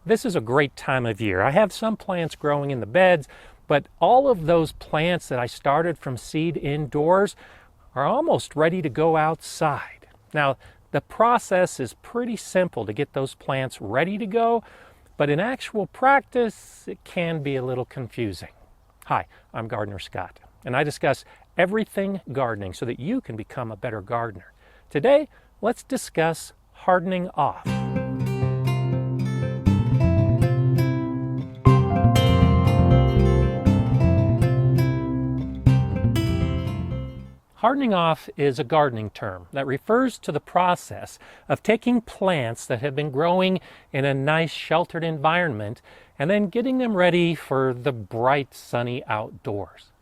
This is a great time of year. I have some plants growing in the beds, but all of those plants that I started from seed indoors are almost ready to go outside. Now, the process is pretty simple to get those plants ready to go, but in actual practice, it can be a little confusing. Hi, I'm GardenerScott, and I discuss everything gardening so that you can become a better gardener. Today, let's discuss hardening off. Hardening off is a gardening term that refers to the process of taking plants that have been growing in a nice sheltered environment and then getting them ready for the bright sunny outdoors.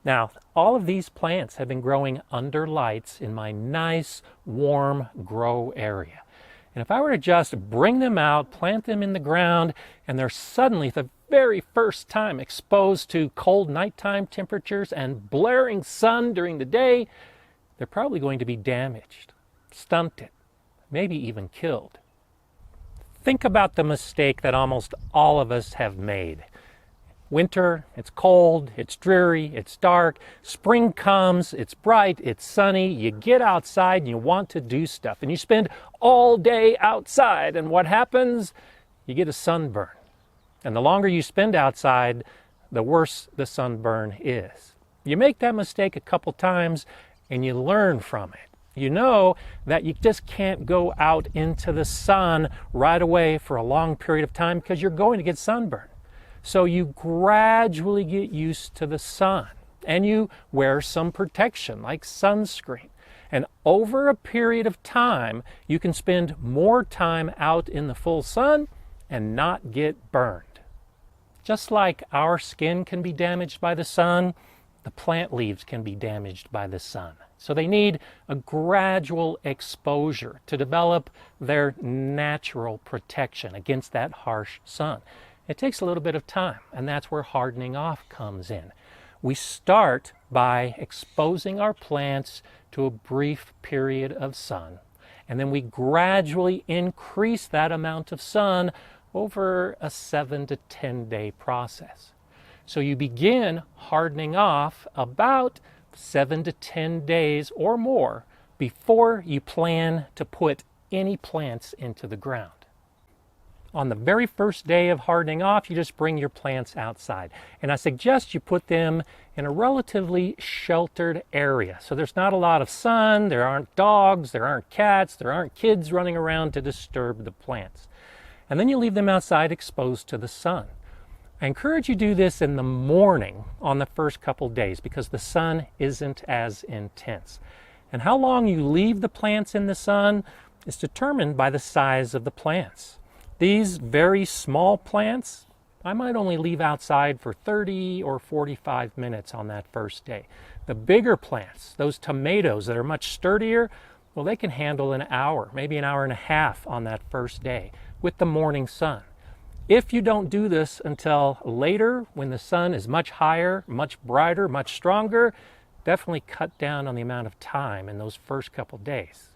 Now, all of these plants have been growing under lights in my nice warm grow area. And if I were to just bring them out, plant them in the ground, and they're suddenly the very first time exposed to cold nighttime temperatures and blaring sun during the day, they're probably going to be damaged, stunted, maybe even killed. Think about the mistake that almost all of us have made. Winter, it's cold, it's dreary, it's dark. Spring comes, it's bright, it's sunny. You get outside and you want to do stuff, and you spend all day outside, and what happens? You get a sunburn. And the longer you spend outside, the worse the sunburn is. You make that mistake a couple times and you learn from it. You know that you just can't go out into the sun right away for a long period of time because you're going to get sunburned. So you gradually get used to the sun and you wear some protection like sunscreen. And over a period of time, you can spend more time out in the full sun and not get burned. Just like our skin can be damaged by the sun, the plant leaves can be damaged by the sun. So they need a gradual exposure to develop their natural protection against that harsh sun. It takes a little bit of time, and that's where hardening off comes in. We start by exposing our plants to a brief period of sun, and then we gradually increase that amount of sun over a 7 to 10 day process. So you begin hardening off about 7 to 10 days or more before you plan to put any plants into the ground. On the very first day of hardening off, you just bring your plants outside. And I suggest you put them in a relatively sheltered area. So there's not a lot of sun, there aren't dogs, there aren't cats, there aren't kids running around to disturb the plants. And then you leave them outside exposed to the sun. I encourage you to do this in the morning on the first couple days because the sun isn't as intense. And how long you leave the plants in the sun is determined by the size of the plants. These very small plants, I might only leave outside for 30 or 45 minutes on that first day. The bigger plants, those tomatoes that are much sturdier, well, they can handle an hour, maybe an hour and a half on that first day with the morning sun. If you don't do this until later, when the sun is much higher, much brighter, much stronger, definitely cut down on the amount of time in those first couple days.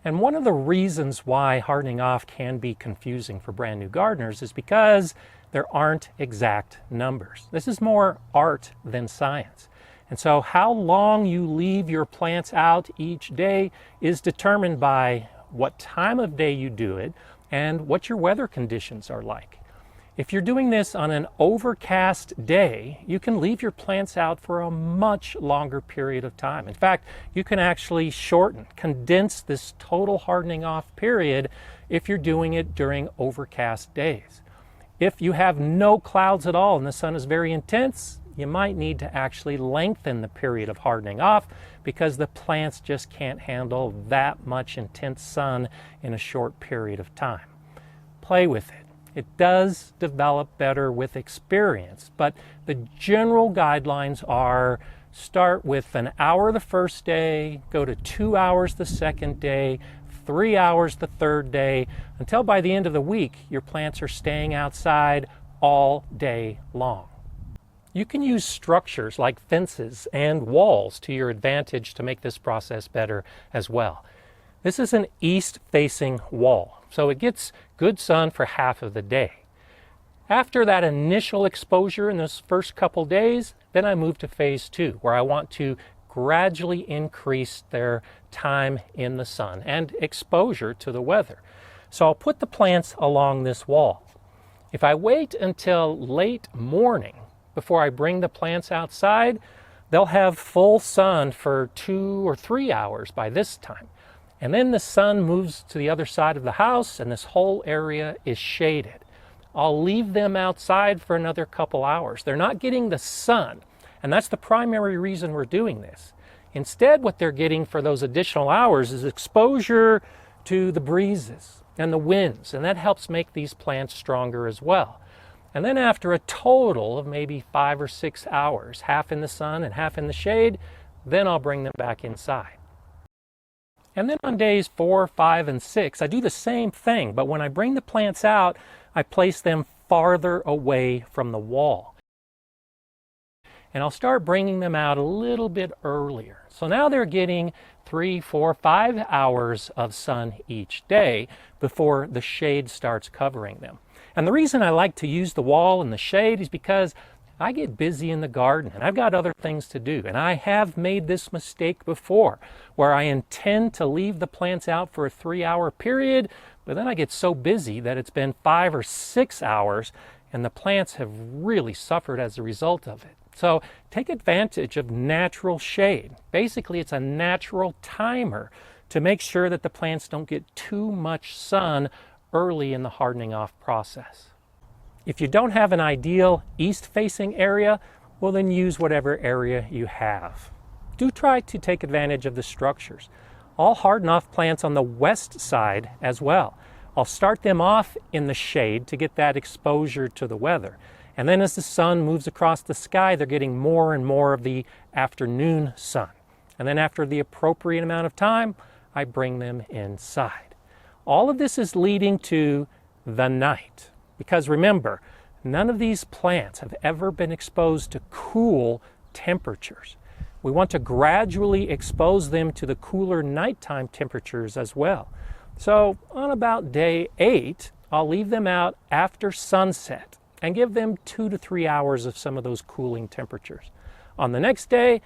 And one of the reasons why hardening off can be confusing for brand new gardeners is because there aren't exact numbers. This is more art than science. And so how long you leave your plants out each day is determined by what time of day you do it and what your weather conditions are like. If you're doing this on an overcast day, you can leave your plants out for a much longer period of time. In fact, you can actually condense this total hardening off period if you're doing it during overcast days. If you have no clouds at all and the sun is very intense, you might need to actually lengthen the period of hardening off because the plants just can't handle that much intense sun in a short period of time. Play with it. It does develop better with experience, but the general guidelines are start with an hour the first day, go to 2 hours the second day, 3 hours the third day, until by the end of the week, your plants are staying outside all day long. You can use structures like fences and walls to your advantage to make this process better as well. This is an east-facing wall, so it gets good sun for half of the day. After that initial exposure in those first couple days, then I move to phase 2, where I want to gradually increase their time in the sun and exposure to the weather. So I'll put the plants along this wall. If I wait until late morning before I bring the plants outside, they'll have full sun for 2 or 3 hours by this time. And then the sun moves to the other side of the house and this whole area is shaded. I'll leave them outside for another couple hours. They're not getting the sun, and that's the primary reason we're doing this. Instead, what they're getting for those additional hours is exposure to the breezes and the winds, and that helps make these plants stronger as well. And then after a total of maybe 5 or 6 hours, half in the sun and half in the shade, then I'll bring them back inside. And then on days 4, 5, and 6, I do the same thing, but when I bring the plants out, I place them farther away from the wall. And I'll start bringing them out a little bit earlier. So now they're getting 3, 4, 5 hours of sun each day before the shade starts covering them. And the reason I like to use the wall and the shade is because I get busy in the garden and I've got other things to do. And I have made this mistake before where I intend to leave the plants out for a 3-hour period, but then I get so busy that it's been 5 or 6 hours and the plants have really suffered as a result of it. So take advantage of natural shade. Basically, it's a natural timer to make sure that the plants don't get too much sun early in the hardening off process. If you don't have an ideal east-facing area, well then use whatever area you have. Do try to take advantage of the structures. I'll harden off plants on the west side as well. I'll start them off in the shade to get that exposure to the weather. And then as the sun moves across the sky, they're getting more and more of the afternoon sun. And then after the appropriate amount of time, I bring them inside. All of this is leading to the night. Because remember, none of these plants have ever been exposed to cool temperatures. We want to gradually expose them to the cooler nighttime temperatures as well. So on about day 8, I'll leave them out after sunset and give them 2 to 3 hours of some of those cooling temperatures. On the next day,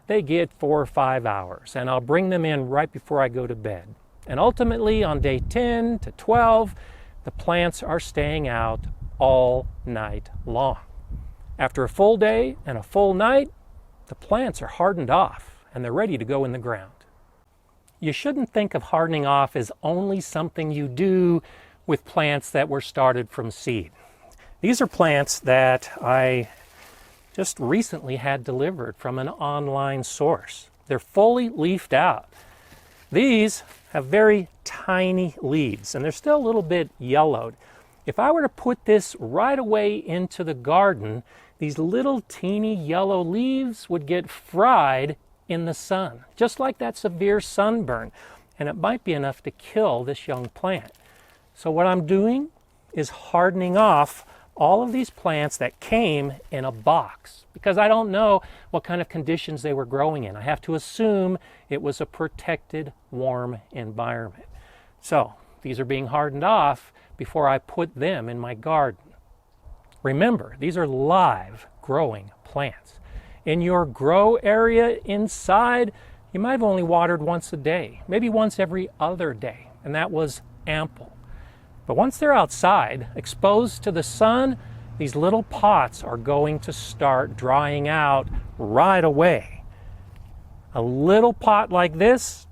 they get 4 or 5 hours, and I'll bring them in right before I go to bed. And ultimately, on day 10 to 12, the plants are staying out all night long. After a full day and a full night, the plants are hardened off and they're ready to go in the ground. You shouldn't think of hardening off as only something you do with plants that were started from seed. These are plants that I just recently had delivered from an online source. They're fully leafed out. These have very tiny leaves and they're still a little bit yellowed. If I were to put this right away into the garden, these little teeny yellow leaves would get fried in the sun, just like that severe sunburn, and it might be enough to kill this young plant. So what I'm doing is hardening off all of these plants that came in a box because I don't know what kind of conditions they were growing in. I have to assume it was a protected, warm environment. So these are being hardened off before I put them in my garden. Remember, these are live growing plants. In your grow area inside, you might have only watered once a day, maybe once every other day, and that was ample. But once they're outside, exposed to the sun, these little pots are going to start drying out right away. A little pot like this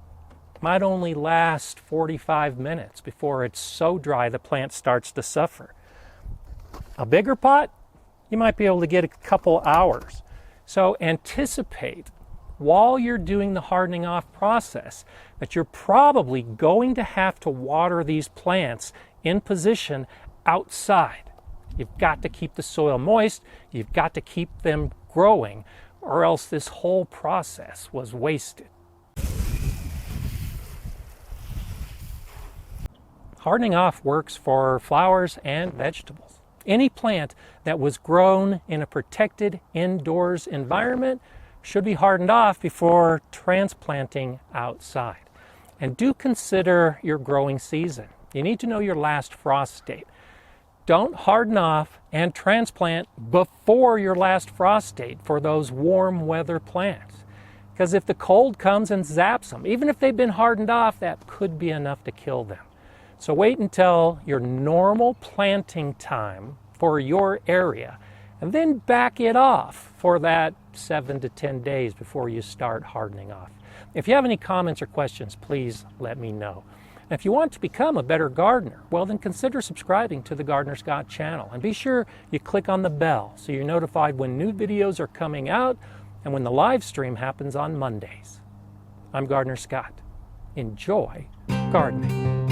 might only last 45 minutes before it's so dry the plant starts to suffer. A bigger pot, you might be able to get a couple hours. So anticipate while you're doing the hardening off process that you're probably going to have to water these plants in position outside. You've got to keep the soil moist, you've got to keep them growing, or else this whole process was wasted. Hardening off works for flowers and vegetables. Any plant that was grown in a protected indoors environment should be hardened off before transplanting outside. And do consider your growing season. You need to know your last frost date. Don't harden off and transplant before your last frost date for those warm weather plants. Because if the cold comes and zaps them, even if they've been hardened off, that could be enough to kill them. So wait until your normal planting time for your area, and then back it off for that 7 to 10 days before you start hardening off. If you have any comments or questions, please let me know. And if you want to become a better gardener, well then consider subscribing to the GardenerScott channel, and be sure you click on the bell so you're notified when new videos are coming out and when the live stream happens on Mondays. I'm GardenerScott. Enjoy gardening.